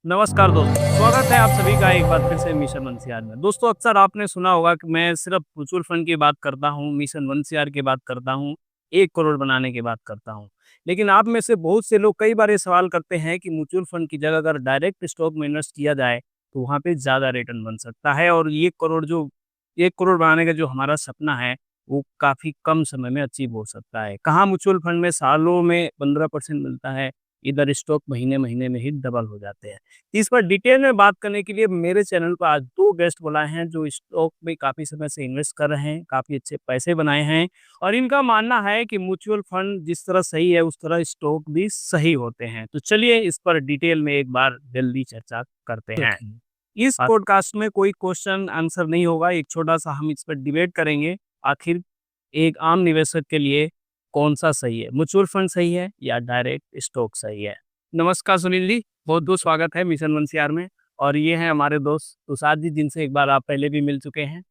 नमस्कार दोस्तों, स्वागत है आप सभी का एक बार फिर से मिशन वंसियार में। दोस्तों अक्सर आपने सुना होगा कि मैं सिर्फ म्यूचुअल फंड की बात करता हूँ, मिशन वंसियार की बात करता हूँ, 1 करोड़ बनाने की बात करता हूँ। लेकिन आप में से बहुत से लोग कई बार ये सवाल करते हैं कि म्यूचुअल फंड की जगह अगर डायरेक्ट स्टॉक में इन्वेस्ट किया जाए, तो वहाँ पे ज़्यादा रिटर्न बन सकता है और 1 करोड़ बनाने का जो हमारा सपना है, वो काफ़ी कम समय में अचीव हो सकता है। कहाँ म्यूचुअल फंड में सालों में 15% मिलता है, इधर स्टॉक महीने-महीने में ही डबल हो जाते हैं। इस पर डिटेल में बात करने के लिए मेरे चैनल पर आज 2 गेस्ट बुलाए हैं जो स्टॉक में काफ़ी समय से इन्वेस्ट कर रहे हैं, काफ़ी अच्छे पैसे बनाए हैं और इनका मानना है कि म्यूचुअल फंड जिस तरह सही है उस तरह स्टॉक भी सही होते हैं। तो चलिए इस पर डिटेल में एक बार जल्दी चर्चा करते हैं। इस पॉडकास्ट में कोई क्वेश्चन आंसर नहीं होगा, एक छोटा-सा हम इस पर डिबेट करेंगे। आखिर एक आम निवेशक के लिए कौन-सा सही है? म्यूचुअल फंड सही है या डायरेक्ट स्टॉक सही है? नमस्कार सुनील जी, बहुत-बहुत स्वागत है मिशन वंसियार में और ये हैं हमारे दोस्त तुषार जी जिनसे एक बार आप पहले भी मिल चुके हैं।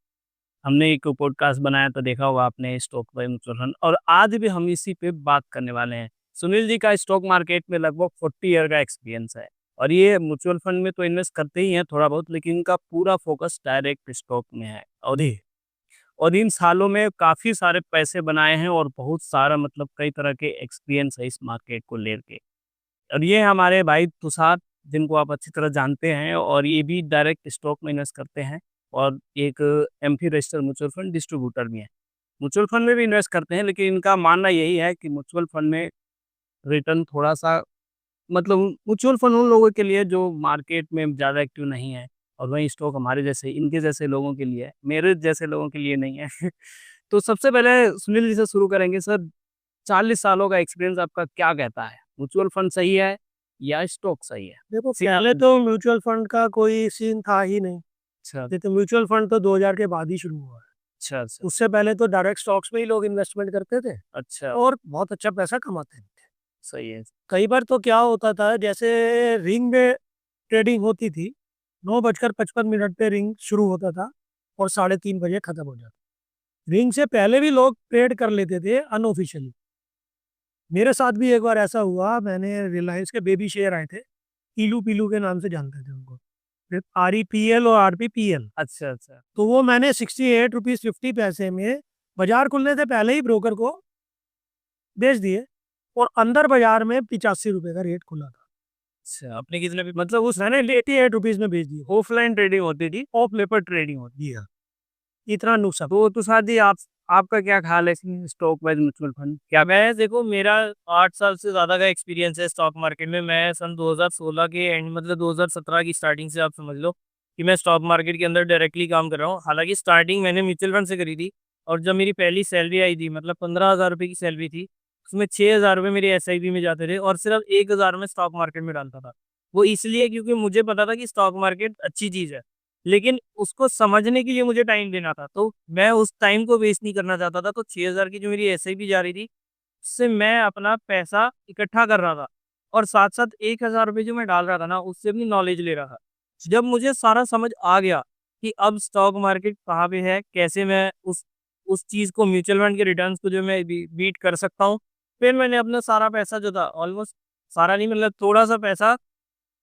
हमने एक पॉडकास्ट बनाया तो देखा होगा आपने स्टॉक पे म्यूचुअल फंड और आज भी हम इसी पे बात करने वाले हैं। सुनील जी का स्टॉक मार्केट में लगभग 40 ईयर का एक्सपीरियंस है और ये म्यूचुअल फंड में तो इन्वेस्ट करते ही हैं थोड़ा बहुत लेकिन इनका पूरा फोकस डायरेक्ट स्टॉक में है और इन सालों में काफ़ी सारे पैसे बनाए हैं और बहुत सारा मतलब कई तरह के एक्सपीरियंस है इस मार्केट को लेके। और ये हमारे भाई तुषार जिनको आप अच्छी तरह जानते हैं और ये भी डायरेक्ट स्टॉक में इन्वेस्ट करते हैं और एक MP registered mutual fund distributor भी हैं। म्यूचुअल फंड में भी इन्वेस्ट करते हैं लेकिन इनका मानना यही है कि म्यूचुअल फंड में रिटर्न थोड़ा-सा मतलब म्यूचुअल फंड उन लोगों के लिए जो मार्केट में ज़्यादा एक्टिव नहीं है और वहीं स्टॉक हमारे जैसे इनके जैसे लोगों के लिए है, मेरे जैसे लोगों के लिए नहीं है। तो सबसे पहले सुनील जी से शुरू करेंगे सर, 40 सालों का एक्सपीरियंस आपका क्या कहता है? म्यूचुअल फंड सही है या स्टॉक सही है? देखो सी पहले तो म्यूचुअल फंड का कोई सीन था ही नहीं। अच्छा, देखो म्यूचुअल फंड तो 2000 के बाद ही शुरू हुआ है। अच्छा, अच्छा, उससे पहले तो डायरेक्ट स्टॉक्स में ही लोग इन्वेस्टमेंट करते थे अच्छा, और बहुत अच्छा पैसा कमाते थे। सही है। कई बार तो क्या होता था जैसे रिंग में ट्रेडिंग होती थी, 9:55 पे रिंग शुरू होता था और 3:30 बजे खत्म हो जाता। रिंग से पहले भी लोग ट्रेड कर लेते थे अनऑफिशियली। मेरे साथ भी एक बार ऐसा हुआ, मैंने रिलायंस के बेबी शेयर आए थे, पीलू पीलू के नाम से जानते थे उनको। फिर REPL और RPPL। अच्छा, अच्छा, तो वो मैंने 68 रुपीज़ 50 पैसे में बाजार खुलने से पहले ही ब्रोकर को बेच दिए और अंदर बाजार में 85 रुपए का रेट खुला था। अच्छा, आपने कितने भी मतलब उस मैंने 88 रुपीज़ में बेच दिए। ऑफलाइन ट्रेडिंग होती थी, ऑफ पेपर ट्रेडिंग होती जी हाँ, इतना नुकसान। तो तुषार जी आप आपका क्या ख़्याल है इसमें स्टॉक वाइज़ म्यूचुअल फंड? क्या मैं देखो मेरा 8 साल से ज़्यादा का एक्सपीरियंस है स्टॉक मार्केट में। मैं सन 2016 के एंड मतलब 2017 की स्टार्टिंग से आप समझ लो कि मैं स्टॉक मार्केट के अंदर डायरेक्टली काम कर रहा हूँ। हालाँकि स्टार्टिंग मैंने म्यूचुअल फंड से करी थी और जब मेरी पहली सैलरी आई थी मतलब 15,000 रुपए की सैलरी थी, उसमें 6,000 रुपए मेरे एसआईपी में जाते थे और सिर्फ 1,000 मैं स्टॉक मार्केट में डालता था। वो इसलिए क्योंकि मुझे पता था कि स्टॉक मार्केट अच्छी चीज़ है। लेकिन उसको समझने के लिए मुझे टाइम देना था, तो मैं उस टाइम को वेस्ट नहीं करना चाहता था, तो 6,000 की जो मेरी एसआईपी जा रही थी, उससे मैं अपना पैसा इकट्ठा कर रहा था और साथ-साथ 1,000 रुपए जो मैं डाल रहा था ना, उससे अपनी नॉलेज ले रहा था। जब मुझे सारा समझ आ गया कि अब स्टॉक मार्केट कहाँ पे है, कैसे मैं उस चीज़ को म्यूचुअल फंड के रिटर्न्स को जो मैं बीट कर सकता हूँ, फिर मैंने अपना सारा पैसा जो था ऑलमोस्ट सारा नहीं मतलब थोड़ा-सा पैसा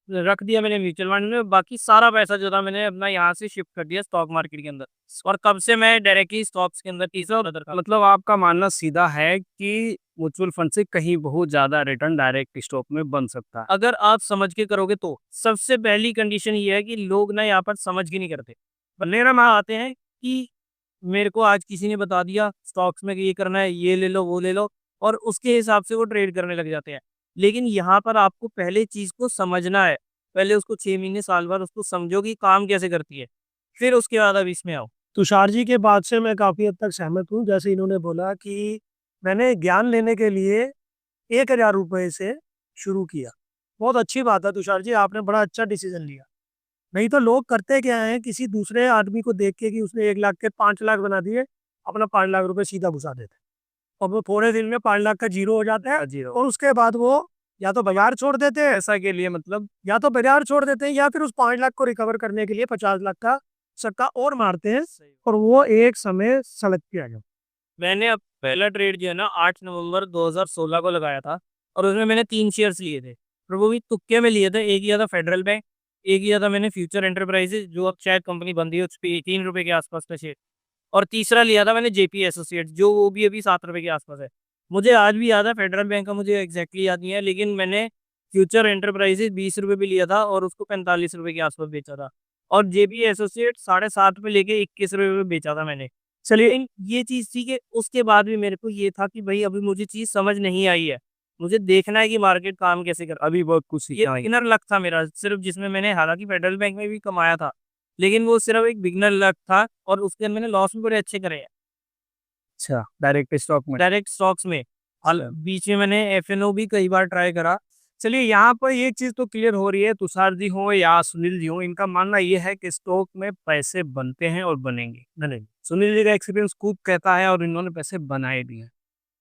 रख दिया मैंने म्यूचुअल फंड में, बाकी सारा पैसा जो था मैंने अपना यहाँ से शिफ्ट कर दिया स्टॉक मार्केट के अंदर और कब से मैं डायरेक्टली स्टॉक्स के अंदर तीसरा ब्रदर का। मतलब आपका मानना सीधा है कि म्यूचुअल फंड से कहीं बहुत ज़्यादा रिटर्न डायरेक्ट स्टॉक में बन सकता है। अगर आप समझ के करोगे तो सबसे पहली कंडीशन ये है कि लोग ना यहाँ पर समझ के नहीं करते। मेरा वहाँ आते हैं कि मेरे को आज किसी ने बता दिया स्टॉक्स में कि ये करना है, ये ले लो, वो ले लो और उसके हिसाब से वो ट्रेड करने लग जाते हैं। लेकिन यहाँ पर आपको पहले चीज़ को समझना है। पहले उसको 6 महीने, साल भर उसको समझो कि काम कैसे करती है। फिर उसके बाद अब इसमें आओ। तुषार जी के बात से मैं काफ़ी हद तक सहमत हूँ। जैसे इन्होंने बोला कि मैंने ज्ञान लेने के लिए 1000 रुपए से शुरू किया। बहुत अच्छी बात है तुषार जी, आपने बड़ा अच्छा डिसीज़न लिया। नहीं तो लोग करते क्या हैं, किसी दूसरे आदमी को देख के कि उसने 1 लाख के 5 लाख बना दिए, अपना 5 लाख रुपए सीधा घुसा देते हैं और वो थोड़े दिन में 5 लाख का ज़ीरो हो जाता है ज़ीरो और उसके बाद वो या तो बाज़ार छोड़ देते हैं, पैसा के लिए मतलब या तो बाज़ार छोड़ देते हैं या फिर उस 5 लाख को रिकवर करने के लिए 50 लाख का सट्टा और मारते हैं सही। और वो एक समय सड़क पे आ जाओ। मैंने अब पहला ट्रेड जो है ना 8 नवंबर 2016 को लगाया था और उसमें मैंने 3 शेयर्स लिए थे और वो भी तुक्के में लिए थे। एक लिया था फेडरल बैंक, एक लिया था मैंने फ्यूचर एंटरप्राइजेज, जो अब शायद कंपनी बंद है, उस पे 3 रुपए के आसपास का शेयर। और तीसरा लिया था मैंने जेपी एसोसिएट्स, जो वो भी अभी 7 रुपए के आसपास है। मुझे आज भी याद है, फेडरल बैंक का मुझे एग्जैक्टली याद नहीं है, लेकिन मैंने फ्यूचर एंटरप्राइजेज 20 रुपए पे लिया था और उसको 45 रुपए के आसपास बेचा था। और जेपी एसोसिएट 7.5 पे लेके 21 रुपए पे बेचा था मैंने। चलिए, ये चीज़ थी कि उसके बाद भी मेरे को ये था कि भाई अभी मुझे चीज़ समझ नहीं आई है। मुझे देखना है कि मार्केट काम कैसे कर, अभी बहुत कुछ ये सीखना है। बिगिनर लक था मेरा सिर्फ, जिसमें मैंने हालाँकि फेडरल बैंक में भी कमाया था, लेकिन वो सिर्फ एक बिगिनर लक था और उसके अंदर मैंने लॉस भी बड़े अच्छे करे हैं, अच्छा, डायरेक्ट स्टॉक में। डायरेक्ट स्टॉक्स में। हाल अच्छा। बीच में मैंने एफएनओ भी कई बार ट्राई करा। चलिए, यहाँ पर ये चीज़ तो क्लियर हो रही है, तुषार जी हो या सुनील जी हो, इनका मानना ये है कि स्टॉक में पैसे बनते हैं और बनेंगे। नहीं, सुनील जी का एक्सपीरियंस खूब कहता है और इन्होंने पैसे बनाए भी हैं।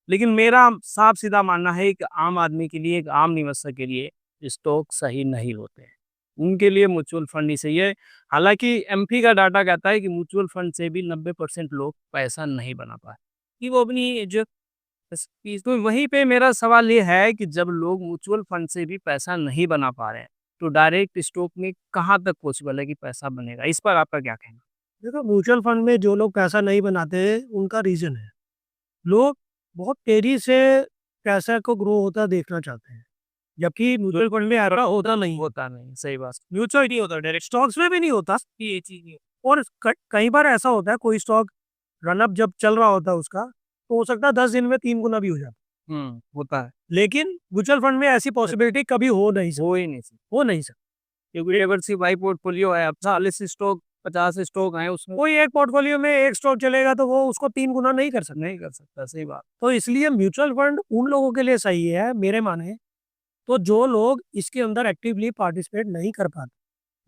लेकिन मेरा साफ-सीधा मानना है कि आम आदमी के लिए, एक आम निवेशक के लिए स्टॉक सही नहीं होते हैं। उनके लिए म्यूचुअल फंड ही सही है। हालाँकि एमपी का डाटा कहता है कि म्यूचुअल फंड से भी 90% लोग पैसा नहीं बना पाए। कि वो अपनी जो तो वहीं पे मेरा सवाल ये है कि जब लोग म्यूचुअल फंड से भी पैसा नहीं बना पा रहे हैं, तो डायरेक्ट स्टॉक में कहाँ तक पॉसिबल है कि पैसा बनेगा? इस पर आपका क्या कहना है? देखो, म्यूचुअल फंड में जो लोग पैसा नहीं बनाते, उनका रीज़न है। लोग बहुत तेज़ी से पैसा को ग्रो होता देखना चाहते हैं, जबकि म्यूचुअल फंड में ऐसा होता नहीं है। होता नहीं, सही बात। म्यूचुअल नहीं होता डायरेक्ट, स्टॉक्स में भी नहीं होता। ये चीज़ नहीं और कई बार ऐसा होता है, कोई स्टॉक रन अप जब चल रहा होता है उसका, तो हो सकता है 10 दिन में 3 गुना भी हो जाए। होता है। लेकिन म्यूचुअल फंड में ऐसी पॉसिबिलिटी कभी हो नहीं सकती, हो ही नहीं सकता। हो नहीं सकती। क्योंकि अगर सिर्फ भाई पोर्टफोलियो है, अब 40 स्टॉक 50 स्टॉक हैं उसमें, कोई एक पोर्टफोलियो में एक स्टॉक चलेगा तो वो उसको 3 गुना नहीं कर सकता। नहीं कर सकता, सही बात। तो इसलिए म्यूचुअल फंड उन लोगों के लिए सही है मेरे माने, तो जो लोग इसके अंदर एक्टिवली पार्टिसिपेट नहीं कर पाते।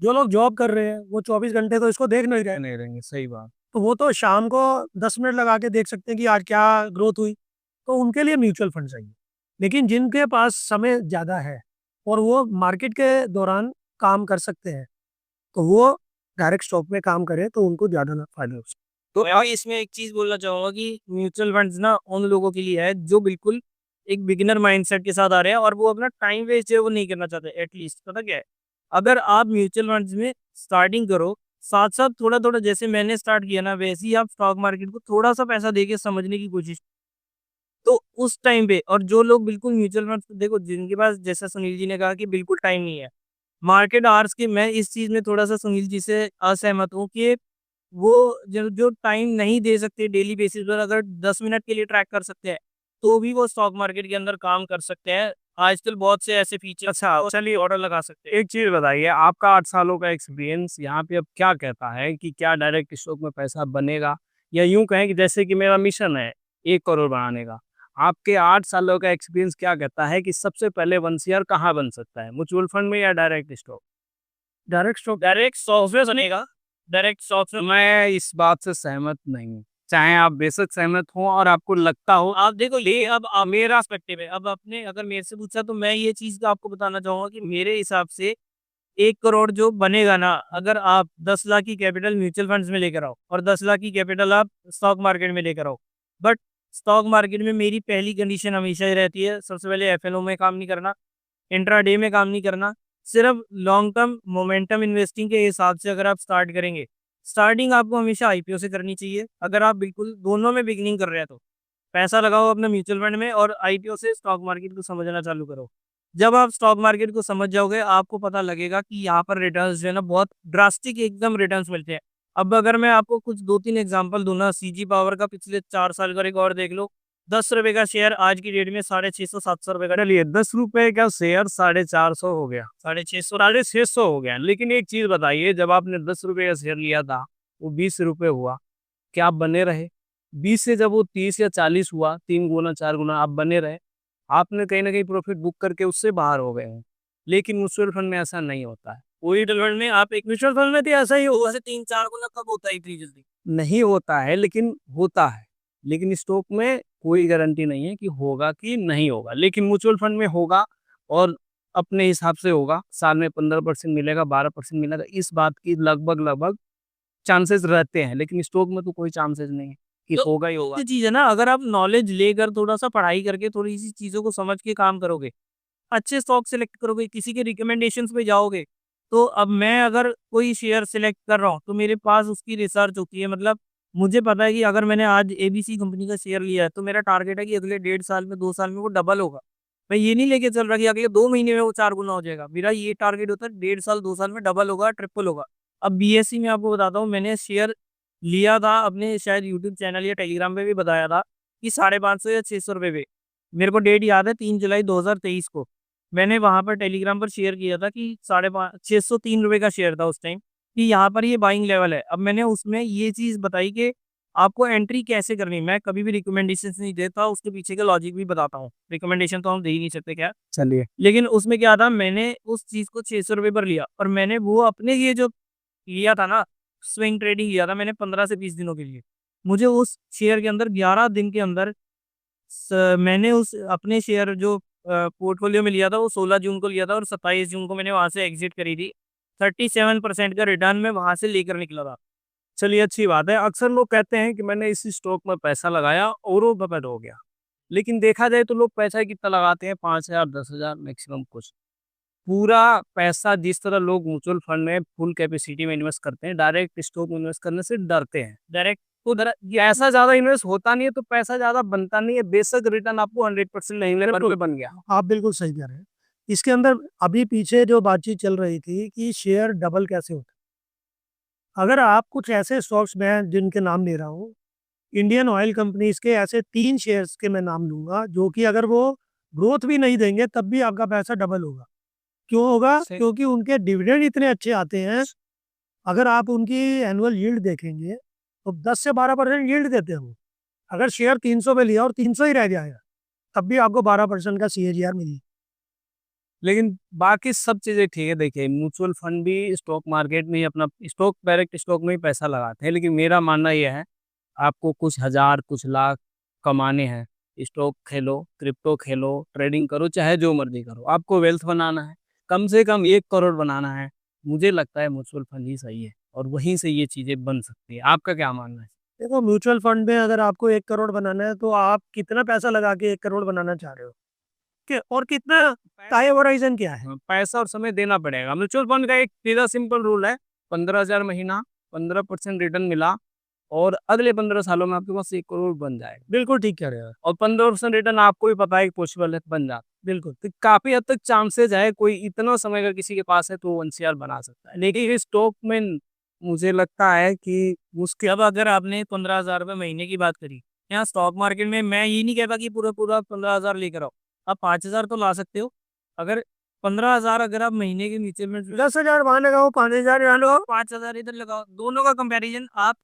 जो लोग जॉब कर रहे हैं, वो 24 घंटे तो इसको देख नहीं रहे। नहीं रहेंगे, सही बात। तो वो तो शाम को 10 मिनट लगा के देख सकते हैं कि आज क्या ग्रोथ हुई, तो उनके लिए म्यूचुअल फंड चाहिए। लेकिन जिनके पास समय ज़्यादा है और वो मार्केट के दौरान काम कर सकते हैं, तो वो डायरेक्ट स्टॉक में काम करें तो उनको ज़्यादा ना फायदा हो सकता तो मैं इसमें एक चीज़ बोलना चाहूँगा कि म्यूचुअल फंड्स ना उन लोगों के लिए है जो बिल्कुल एक बिगिनर माइंडसेट के साथ आ रहे हैं और वो अपना टाइम वेस्ट जो है वो नहीं करना चाहते। एटलीस्ट पता क्या है, अगर आप म्यूचुअल फंड्स में स्टार्टिंग करो, साथ-साथ थोड़ा-थोड़ा जैसे मैंने स्टार्ट किया ना, वैसे ही आप स्टॉक मार्केट को थोड़ा-सा पैसा देके समझने की कोशिश, तो उस टाइम पे। और जो लोग बिल्कुल म्यूचुअल फंड्स देखो, जिनके पास जैसा सुनील जी ने कहा कि बिल्कुल टाइम नहीं है, मार्केट आवर्स की, मैं इस चीज़ में थोड़ा-सा सुनील जी से असहमत हूँ कि वो जो जो टाइम नहीं दे सकते डेली बेसिस पर, अगर 10 मिनट के लिए ट्रैक कर सकते हैं, तो भी वो स्टॉक मार्केट के अंदर काम कर सकते हैं। आजकल बहुत से ऐसे फीचर, अच्छा, चलिए ऑर्डर लगा सकते हैं। एक चीज़ बताइए, आपका 8 सालों का एक्सपीरियंस यहाँ पे अब क्या कहता है कि क्या डायरेक्ट स्टॉक में पैसा बनेगा? या यूँ कहें कि जैसे कि मेरा मिशन है 1 करोड़ बनाने का, आपके 8 सालों का एक्सपीरियंस क्या कहता है कि सबसे पहले 1 सीआर कहाँ बन सकता है? म्यूचुअल फंड में या डायरेक्ट स्टॉक? है। डायरेक्ट स्टॉक डायरेक्ट स्टॉक्स में बनेगा, डायरेक्ट स्टॉक्स में। मैं इस बात से सहमत नहीं हूँ। चाहे आप बेशक सहमत हों और आपको लगता हो। आप देखो, ये अब मेरा पर्सपेक्टिव है। अब आपने अगर मेरे से पूछा तो मैं ये चीज़ का आपको बताना चाहूँगा कि मेरे हिसाब से 1 करोड़ जो बनेगा ना, अगर आप 10 लाख की कैपिटल म्यूचुअल फंड्स में लेकर आओ और 10 लाख की कैपिटल आप स्टॉक मार्केट में लेकर आओ। बट स्टॉक मार्केट में मेरी पहली कंडीशन हमेशा ही रहती है, सबसे पहले एफएनओ में काम नहीं करना, इंट्राडे में काम नहीं करना। सिर्फ लॉन्ग टर्म मोमेंटम इन्वेस्टिंग के हिसाब से अगर आप स्टार्ट करेंगे, स्टार्टिंग आपको हमेशा आईपीओ से करनी चाहिए। अगर आप बिल्कुल दोनों में बिगिनिंग कर रहे हैं तो पैसा लगाओ अपने म्यूचुअल फंड में और आईपीओ से स्टॉक मार्केट को समझना चालू करो। जब आप स्टॉक मार्केट को समझ जाओगे, आपको पता लगेगा कि यहाँ पर रिटर्न्स जो है ना, बहुत ड्रास्टिक एकदम रिटर्न्स मिलते हैं। अब अगर मैं आपको कुछ 2-3 एग्जांपल दूँ ना, सीजी पावर का पिछले 4 साल का रिकॉर्ड देख लो। 10 रुपए का शेयर आज की डेट में 650-700 रुपए का, चलिए, 10 रुपए का शेयर 450 हो गया, 650। 650 हो गया। लेकिन एक चीज़ बताइए, जब आपने 10 रुपए का शेयर लिया था, वो 20 रुपए हुआ, क्या आप बने रहे? 20 से जब वो 30 या 40 हुआ, 3 गुना 4 गुना आप बने रहे। आपने कहीं न कहीं प्रॉफ़िट बुक करके उससे बाहर हो गए हैं। लेकिन म्यूचुअल फंड में ऐसा नहीं होता है। म्यूचुअल फंड में आप एक, म्यूचुअल फंड में तो ऐसा ही होगा, 3-4 गुना कब होता है इतनी जल्दी? नहीं होता है, लेकिन होता है। लेकिन स्टॉक में कोई गारंटी नहीं है कि होगा कि नहीं होगा। लेकिन म्यूचुअल फंड में होगा और अपने हिसाब से होगा। साल में 15% मिलेगा, 12% मिलेगा। इस बात की लगभग-लगभग चांसेस रहते हैं। लेकिन स्टॉक में तो कोई चांसेस नहीं है कि तो होगा ही होगा। ये चीज़ है ना, अगर आप नॉलेज लेकर थोड़ा-सा पढ़ाई करके थोड़ी-सी चीज़ों को समझ के काम करोगे, अच्छे स्टॉक सेलेक्ट करोगे, किसी के रिकमेंडेशंस पे जाओगे, तो अब मैं अगर कोई शेयर सिलेक्ट कर रहा हूँ तो मेरे पास उसकी रिसर्च होती है, मतलब मुझे पता है कि अगर मैंने आज एबीसी कंपनी का शेयर लिया है तो मेरा टारगेट है कि अगले 1.5 साल में 2 साल में वो डबल होगा। मैं ये नहीं लेके चल रहा कि अगले 2 महीने में वो 4 गुना हो जाएगा। मेरा ये टारगेट होता है 1.5 साल 2 साल में डबल होगा, ट्रिपल होगा। अब बीएससी में आपको बताता हूँ, मैंने शेयर लिया था अपने शायद यूट्यूब चैनल या टेलीग्राम पे भी बताया था कि 550 या 600 रुपये पे। मेरे को डेट याद है 3 जुलाई 2023 को मैंने वहाँ पर टेलीग्राम पर शेयर किया था कि 603 रुपये का शेयर था उस टाइम, कि यहाँ पर ये बाइंग लेवल है। अब मैंने उसमें ये चीज़ बताई कि आपको एंट्री कैसे करनी है। मैं कभी भी रिकमेंडेशन नहीं देता, उसके पीछे का लॉजिक भी बताता हूँ। रिकमेंडेशन तो हम दे ही नहीं सकते क्या, चलिए। लेकिन उसमें क्या था, मैंने उस चीज़ को 600 रुपये पर लिया और मैंने वो अपने ये जो लिया था ना, स्विंग ट्रेडिंग लिया था मैंने 15 से 20 दिनों के लिए। मुझे उस शेयर के अंदर 11 दिन के अंदर मैंने उस अपने शेयर जो पोर्टफोलियो में लिया था वो 16 जून को लिया था और 27 जून को मैंने वहाँ से एग्जिट करी थी। 37% का रिटर्न मैं वहाँ से लेकर निकला था। चलिए, अच्छी बात है। अक्सर लोग कहते हैं कि मैंने इसी स्टॉक में पैसा लगाया और वो बर्बाद हो गया। लेकिन देखा जाए तो लोग पैसा कितना लगाते हैं, 5,000, 10,000 मैक्सिमम कुछ। पूरा पैसा जिस तरह लोग म्यूचुअल फंड में फुल कैपेसिटी में इन्वेस्ट करते हैं, डायरेक्ट स्टॉक में इन्वेस्ट करने से डरते हैं। डायरेक्ट तो ये ऐसा ज़्यादा इन्वेस्ट होता नहीं है तो पैसा ज़्यादा बनता नहीं है। बेशक रिटर्न आपको 100% नहीं मिले पर बन गया। आप बिल्कुल सही कह रहे हैं। इसके अंदर अभी पीछे जो बातचीत चल रही थी कि शेयर डबल कैसे होता है। अगर आप कुछ ऐसे स्टॉक्स, मैं जिनके नाम ले रहा हूँ, इंडियन ऑयल कंपनीज के ऐसे 3 शेयर्स के मैं नाम लूँगा जो कि अगर वो ग्रोथ भी नहीं देंगे तब भी आपका पैसा डबल होगा। क्यों होगा? सही। क्योंकि उनके डिविडेंड इतने अच्छे आते हैं। अगर आप उनकी एनुअल यील्ड देखेंगे तो 10 से 12% यील्ड देते हैं वो। अगर शेयर 300 पे लिया और 300 ही रह जाएगा तब भी आपको 12% का सीएजीआर मिलेगी। लेकिन बाकी सब चीज़ें ठीक है। देखिए, म्यूचुअल फंड भी स्टॉक मार्केट में ही अपना स्टॉक, डायरेक्ट स्टॉक में ही पैसा लगाते हैं। लेकिन मेरा मानना ये है, आपको कुछ हज़ार, कुछ लाख कमाने हैं, स्टॉक खेलो, क्रिप्टो खेलो, ट्रेडिंग करो, चाहे जो मर्ज़ी करो। आपको वेल्थ बनाना है, कम से कम 1 करोड़ बनाना है, मुझे लगता है म्यूचुअल फंड ही सही है और वहीं से ये चीज़ें बन सकती है। आपका क्या मानना है? देखो, म्यूचुअल फंड में अगर आपको 1 करोड़ बनाना है तो आप कितना पैसा लगा के 1 करोड़ बनाना चाह रहे हो? और कितना टाइम होराइज़न क्या है? हाँ, पैसा और समय देना पड़ेगा। म्यूचुअल फंड का एक सीधा सिंपल रूल है, 15,000 महीना, 15% रिटर्न मिला और अगले 15 सालों में आपके पास 1 करोड़ बन जाएगा। बिल्कुल ठीक कह रहे हो। और 15% रिटर्न आपको भी पता है कि पॉसिबल है, बन जाता है। बिल्कुल। तो काफ़ी हद तक चांसेज़ है, कोई इतना समय अगर किसी के पास है तो वो एनसीआर बना सकता है। लेकिन इस स्टॉक में मुझे लगता है कि उसके अब अगर आपने 15,000 रुपये महीने की बात करी, यहाँ स्टॉक मार्केट में मैं ये नहीं कहता कि पूरा 15,000 लेकर आओ। आप 5,000 तो ला सकते हो। अगर 15,000 अगर आप महीने के नीचे में 10,000 वहाँ लगाओ, 5,000 यहाँ लगाओ। 5,000 इधर लगाओ, दोनों का कंपैरिजन आप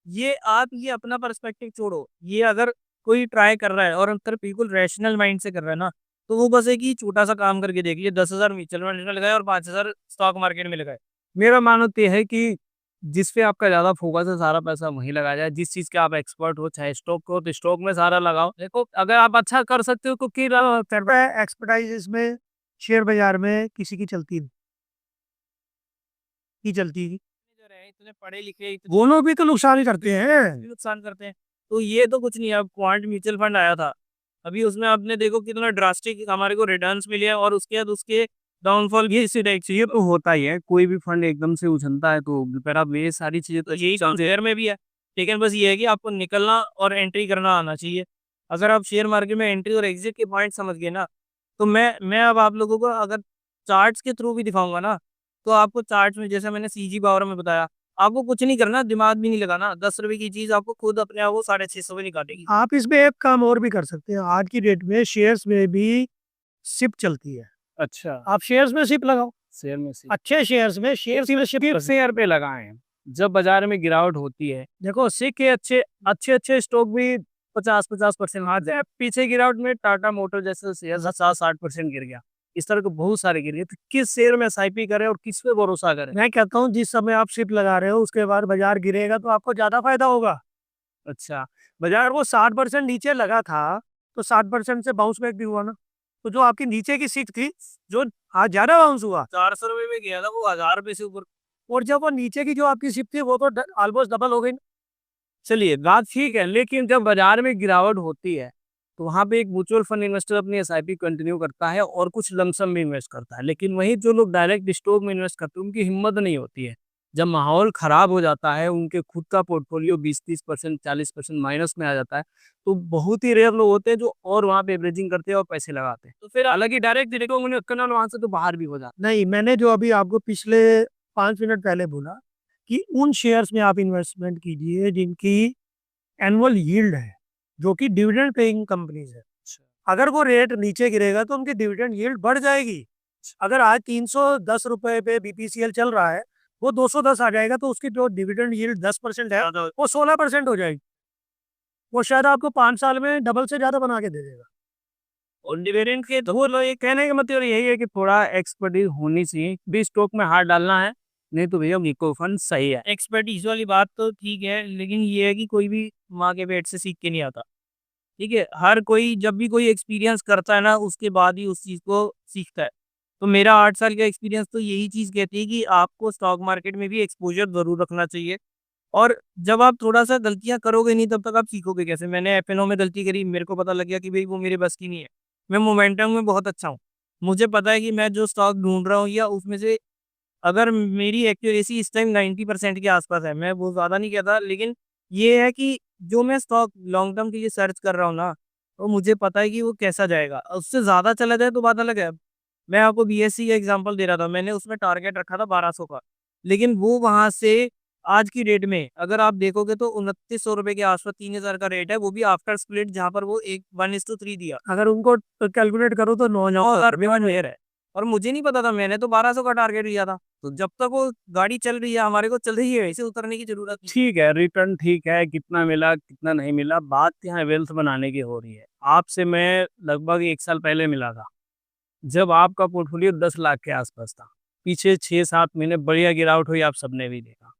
ये अपना पर्सपेक्टिव छोड़ो। ये अगर कोई ट्राई कर रहा है और अंतर बिल्कुल रैशनल माइंड से कर रहा है ना, तो वो बस एक ही छोटा-सा काम करके देखिए, 10,000 म्यूचुअल फंड में लगाए और 5,000 स्टॉक मार्केट में लगाए। मेरा मानना तो ये है कि जिस पे आपका ज़्यादा फोकस है, सारा पैसा वहीं लगाया जाए। जिस चीज़ के आप एक्सपर्ट हो, चाहे स्टॉक हो, तो स्टॉक में सारा लगाओ। देखो, अगर आप अच्छा कर सकते हो तो एक्सपर्टाइज इसमें शेयर बाजार में किसी की चलती नहीं। की चलती नहीं। जो रहे इतने पढ़े लिखे वो लोग भी तो नुकसान ही करते हैं। नुकसान करते हैं। तो ये तो कुछ नहीं है। अब क्वांट म्यूचुअल फंड आया था, अभी उसमें आपने देखो कितना ड्रास्टिक हमारे को रिटर्न्स मिले हैं और उसके बाद उसके डाउनफॉल भी इसी टाइप से। ये तो होता ही है, कोई भी फंड एकदम से उछलता है तो फिर आप ये सारी चीज़ें तो यही शेयर में भी है। लेकिन बस ये है कि आपको निकलना और एंट्री करना आना चाहिए। अगर आप शेयर मार्केट में एंट्री और एग्जिट के पॉइंट समझ गए ना, तो मैं अब आप लोगों को अगर चार्ट्स के थ्रू भी दिखाऊंगा ना, तो आपको चार्ट्स में जैसे मैंने सीजी पावर में बताया, आपको कुछ नहीं करना, दिमाग भी नहीं लगाना। 10 रुपए की चीज़ आपको खुद अपने आप वो 650 में निकालेगी। आप इसमें एक काम और भी कर सकते हैं। आज की डेट में शेयर्स में भी सिप चलती है। अच्छा, आप शेयर्स में सिप लगाओ। शेयर में से अच्छे शेयर्स में शेयर्स में सिप किस शेयर पे लगाएं? जब बाजार में गिरावट होती है, देखो सिक के अच्छे स्टॉक भी 50% आ जाए। पीछे गिरावट में टाटा मोटर जैसे शेयर 60% गिर गया, इस तरह के बहुत सारे गिर गए। तो किस शेयर में एसआईपी करें और किस पे भरोसा करें? मैं कहता हूँ जिस समय आप सिप लगा रहे हो उसके बाद बाजार गिरेगा तो आपको ज्यादा फायदा होगा। अच्छा, बाजार वो 60% नीचे लगा था तो 60% से बाउंस बैक भी हुआ ना। तो जो आपकी नीचे की सीट थी, जो आज ज्यादा बाउंस हुआ, 400 रुपए में गया था वो, 1000 रुपए से ऊपर। और जब वो नीचे की जो आपकी सिप थी वो तो ऑलमोस्ट डबल हो गई ना। चलिए बात ठीक है, लेकिन जब बाजार में गिरावट होती है तो वहाँ पे एक म्यूचुअल फंड इन्वेस्टर अपनी एसआईपी कंटिन्यू करता है और कुछ लमसम में इन्वेस्ट करता है। लेकिन वहीं जो लोग डायरेक्ट स्टॉक में इन्वेस्ट करते हैं, उनकी हिम्मत नहीं होती है। जब माहौल खराब हो जाता है, उनके खुद का पोर्टफोलियो 20-30%, 40% माइनस में आ जाता है, तो बहुत ही रेयर लोग होते हैं जो और वहाँ पे एवरेजिंग करते हैं और पैसे लगाते हैं। तो फिर हालाँकि डायरेक्ट देखो उन्हें करना वहाँ से तो बाहर भी हो जाता नहीं, मैंने जो अभी आपको पिछले 5 मिनट पहले बोला कि उन शेयर्स में आप इन्वेस्टमेंट कीजिए जिनकी एनुअल यील्ड है, जो कि डिविडेंड पेइंग कंपनीज़ है। अगर वो रेट नीचे गिरेगा तो उनकी डिविडेंड यील्ड बढ़ जाएगी। अगर आज ₹310 पे बीपीसीएल चल रहा है, वो 210 आ जाएगा तो उसकी जो डिविडेंड यील्ड 10% है, वो 16% हो जाएगी। वो शायद आपको 5 साल में डबल से ज़्यादा बना के दे देगा। और डिविडेंड के तो लो ये कहने का मतलब यही है कि थोड़ा एक्सपर्टीज होनी चाहिए। भी स्टॉक में हाथ डालना है, नहीं तो भैया म्यूचुअल फंड सही है। एक्सपर्टीज वाली बात तो ठीक है, लेकिन ये है कि कोई भी माँ के पेट से सीख के नहीं आता। ठीक है, हर कोई जब भी कोई एक्सपीरियंस करता है ना, उसके बाद ही उस चीज़ को सीखता है। तो मेरा 8 साल का एक्सपीरियंस तो यही चीज़ कहती है कि आपको स्टॉक मार्केट में भी एक्सपोज़र ज़रूर रखना चाहिए। और जब आप थोड़ा-सा गलतियाँ करोगे नहीं, तब तक आप सीखोगे कैसे? मैंने एफ-एन-ओ में गलती करी, मेरे को पता लग गया कि भई वो मेरे बस की नहीं है। मैं मोमेंटम में बहुत अच्छा हूँ। मुझे पता है कि मैं जो स्टॉक ढूँढ रहा हूँ या उसमें से अगर मेरी एक्यूरेसी इस टाइम 90% के आस-पास है, मैं बहुत ज़्यादा नहीं कहता, लेकिन ये है कि जो मैं स्टॉक लॉन्ग टर्म के लिए सर्च कर रहा हूँ ना, तो मुझे पता है कि वो कैसा जाएगा। उससे ज़्यादा चला जाए तो बात अलग है। मैं आपको बीएससी का एग्ज़ाम्पल दे रहा था, मैंने उसमें टारगेट रखा था 1200 का, लेकिन वो वहाँ से आज की डेट में अगर आप देखोगे तो ₹2900 के आस-पास 3000 का रेट है, वो भी आफ्टर स्प्लिट, जहाँ पर वो एक 1:3 दिया। अगर उनको कैलकुलेट करो तो 9000 रुपए में शेयर है और मुझे नहीं पता था, मैंने तो 1200 का टारगेट लिया था। तो जब तक वो गाड़ी चल रही है, हमारे को चल रही है, इसे उतरने की ज़रूरत नहीं। ठीक है, रिटर्न ठीक है, कितना मिला, कितना नहीं मिला, बात यहाँ वेल्थ बनाने की हो रही है। आपसे मैं लगभग 1 साल पहले मिला था, जब आपका पोर्टफोलियो 10 लाख के आसपास था। पीछे 6-7 महीने बढ़िया गिरावट हुई, आप सबने भी देखा।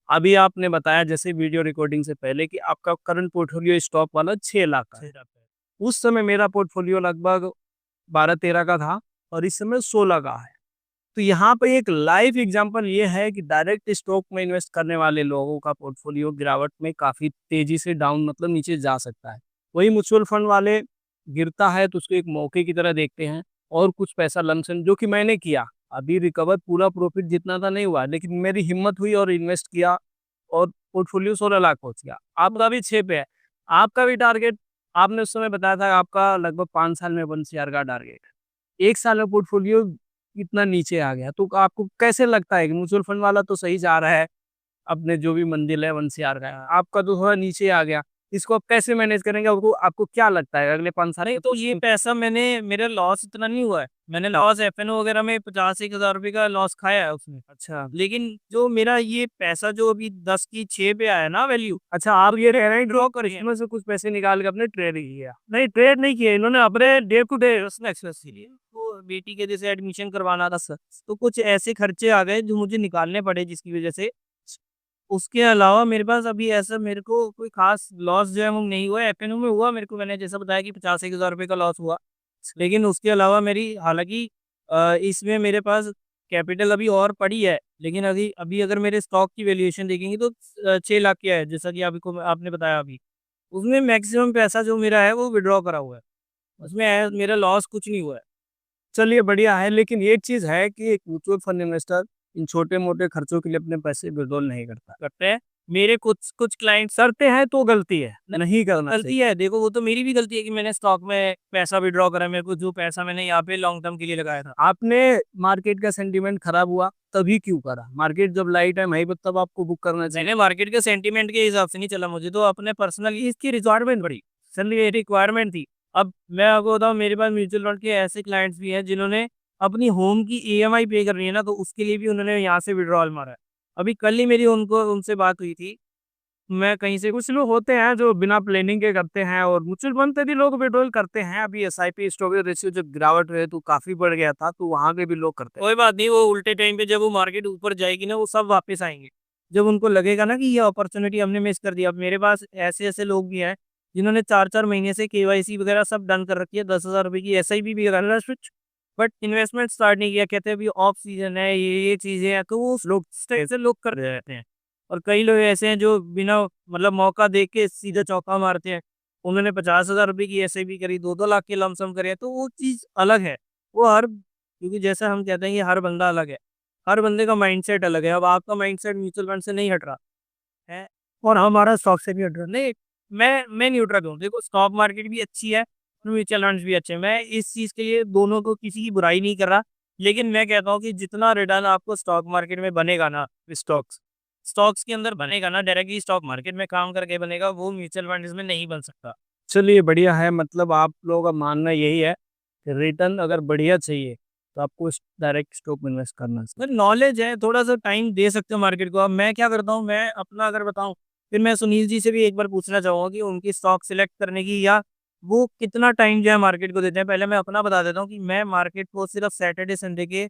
अभी आपने बताया जैसे वीडियो रिकॉर्डिंग से पहले कि आपका करंट पोर्टफोलियो स्टॉक वाला 6 लाख का है। उस समय मेरा पोर्टफोलियो लगभग 12-13 का था और इस समय 16 का है। तो यहाँ पे एक लाइव एग्जांपल ये है कि डायरेक्ट स्टॉक में इन्वेस्ट करने वाले लोगों का पोर्टफोलियो गिरावट में काफ़ी तेज़ी से डाउन मतलब नीचे जा सकता है। वही म्यूचुअल फंड वाले गिरता है तो उसको एक मौके की तरह देखते हैं और कुछ पैसा लमसम जो कि मैंने किया। अभी रिकवर पूरा प्रॉफिट जितना था नहीं हुआ, लेकिन मेरी हिम्मत हुई और इन्वेस्ट किया और पोर्टफोलियो 16 लाख पहुँच गया। आपका भी 6 पे है। आपका भी टारगेट आपने उस समय बताया था आपका लगभग 5 साल में 1 सीआर का टारगेट है। 1 साल में पोर्टफोलियो इतना नीचे आ गया, तो आपको कैसे लगता है कि म्यूचुअल फंड वाला तो सही जा रहा है, अपने जो भी मंजिल है 1 सीआर का है, आपका तो थोड़ा नीचे आ गया। इसको आप कैसे मैनेज करेंगे? आपको आपको क्या लगता है अगले 5 साल नहीं, तो ये पैसा मेरा लॉस इतना नहीं हुआ है। मैंने लॉस एफ-एन-ओ वगैरह में 50-1,000 रुपए का लॉस खाया है उसमें। अच्छा, लेकिन जो मेरा ये पैसा जो अभी 10 की 6 पे आया ना वैल्यू, अच्छा आप ये कह रहे हैं ड्रॉ कि करिए। इसमें से कुछ पैसे निकाल के अपने ट्रेड किया। नहीं, ट्रेड नहीं किए इन्होंने, अपने day to day personal expense के लिए। तो बेटी के जैसे एडमिशन करवाना था सर, तो कुछ ऐसे खर्चे आ गए जो मुझे निकालने पड़े, जिसकी वजह से उसके अलावा मेरे पास अभी ऐसा मेरे को कोई खास लॉस जो है वो नहीं हुआ है। एफ-एन-ओ में हुआ मेरे को, मैंने जैसा बताया कि 50-1,000 रुपए का लॉस हुआ। लेकिन उसके अलावा मेरी हालाँकि इसमें मेरे पास कैपिटल अभी और पड़ी है, लेकिन अभी अभी अगर मेरे स्टॉक की वैल्यूएशन देखेंगे तो 6 लाख की है, जैसा कि आपको आपने बताया अभी। उसमें मैक्सिमम पैसा जो मेरा है वो विथड्रॉ करा हुआ है। उसमें मेरा लॉस कुछ नहीं हुआ है। चलिए बढ़िया है, लेकिन एक चीज़ है कि एक म्यूचुअल फंड इन्वेस्टर इन छोटे-मोटे खर्चों के लिए अपने पैसे विथड्रॉल नहीं करता। करते हैं, मेरे कुछ कुछ क्लाइंट्स करते हैं तो गलती है, नहीं करना गलती चाहिए। है, देखो वो तो मेरी भी गलती है कि मैंने स्टॉक में पैसा विथड्रॉ करा, मेरे को जो पैसा मैंने यहाँ पे लॉन्ग टर्म के लिए लगाया था। आपने मार्केट का सेंटीमेंट खराब हुआ, तभी क्यों करा? मार्केट जब लाइट है वहीं पे तब आपको बुक करना चाहिए। मैंने मार्केट के सेंटीमेंट के हिसाब से नहीं चला, मुझे तो अपने पर्सनल इसकी रिक्वायरमेंट पड़ी, सडनली रिक्वायरमेंट थी। अब मैं आपको बताऊँ, मेरे पास म्यूचुअल फंड के ऐसे क्लाइंट्स भी हैं जिन्होंने अपनी होम की ईएमआई पे करनी है ना, तो उसके लिए भी उन्होंने यहाँ से विथड्रॉल मारा है। अभी कल ही मेरी उनसे बात हुई थी, मैं कहीं से कुछ लोग होते हैं जो बिना प्लानिंग के करते हैं और म्यूचुअल फंड पे भी लोग विड्रॉल करते हैं। अभी एसआईपी स्टॉक रेशियो जब गिरावट हुई तो काफ़ी बढ़ गया था, तो वहाँ पे भी लोग करते हैं। कोई बात नहीं, वो उल्टे टाइम पे जब वो मार्केट ऊपर जाएगी ना, वो सब वापस आएँगे। जब उनको लगेगा ना कि ये अपॉर्च्युनिटी हमने मिस कर दिया। अब मेरे पास ऐसे-ऐसे लोग भी हैं, जिन्होंने 4-4 महीने से केवाईसी वगैरह सब डन कर रखी है, 10,000 रुपए की एसआईपी भी कर रहा है स्विच, बट इन्वेस्टमेंट स्टार्ट नहीं किया। कहते हैं अभी ऑफ सीजन है, ये चीज़ें हैं, तो वो लोग ऐसे लोग कर रहे रहते हैं। और कई लोग ऐसे हैं जो बिना मतलब मौका देख के सीधा चौका मारते हैं। उन्होंने 50,000 रुपये की एसआईपी करी, 2-2 लाख के लमसम करे, तो वो चीज़ अलग है। वो हर क्योंकि जैसा हम कहते हैं कि हर बंदा अलग है, हर बंदे का माइंडसेट अलग है। अब आपका माइंडसेट म्यूचुअल फंड से नहीं हट रहा है। और हमारा स्टॉक से भी हट रहा है। नहीं, मैं न्यूट्रल हूँ। देखो स्टॉक मार्केट भी अच्छी है, म्यूचुअल फंड्स भी अच्छे हैं। मैं इस चीज़ के लिए दोनों को किसी की बुराई नहीं कर रहा, लेकिन मैं कहता हूँ कि जितना रिटर्न आपको स्टॉक मार्केट में बनेगा ना, स्टॉक्स स्टॉक्स के अंदर बनेगा ना, डायरेक्टली स्टॉक मार्केट में काम करके बनेगा, वो म्यूचुअल फंड्स में नहीं बन सकता। चलिए बढ़िया है, मतलब आप लोगों का मानना यही है कि रिटर्न अगर बढ़िया चाहिए तो आपको डायरेक्ट स्टॉक में इन्वेस्ट करना चाहिए। अगर नॉलेज है, थोड़ा-सा टाइम दे सकते हो मार्केट को। अब मैं क्या करता हूँ, मैं अपना अगर बताऊँ, फिर मैं सुनील जी से भी एक बार पूछना चाहूँगा कि उनकी स्टॉक सिलेक्ट करने की या वो कितना टाइम जो है मार्केट को देते हैं। पहले मैं अपना बता देता हूँ कि मैं मार्केट को सिर्फ सैटरडे, संडे के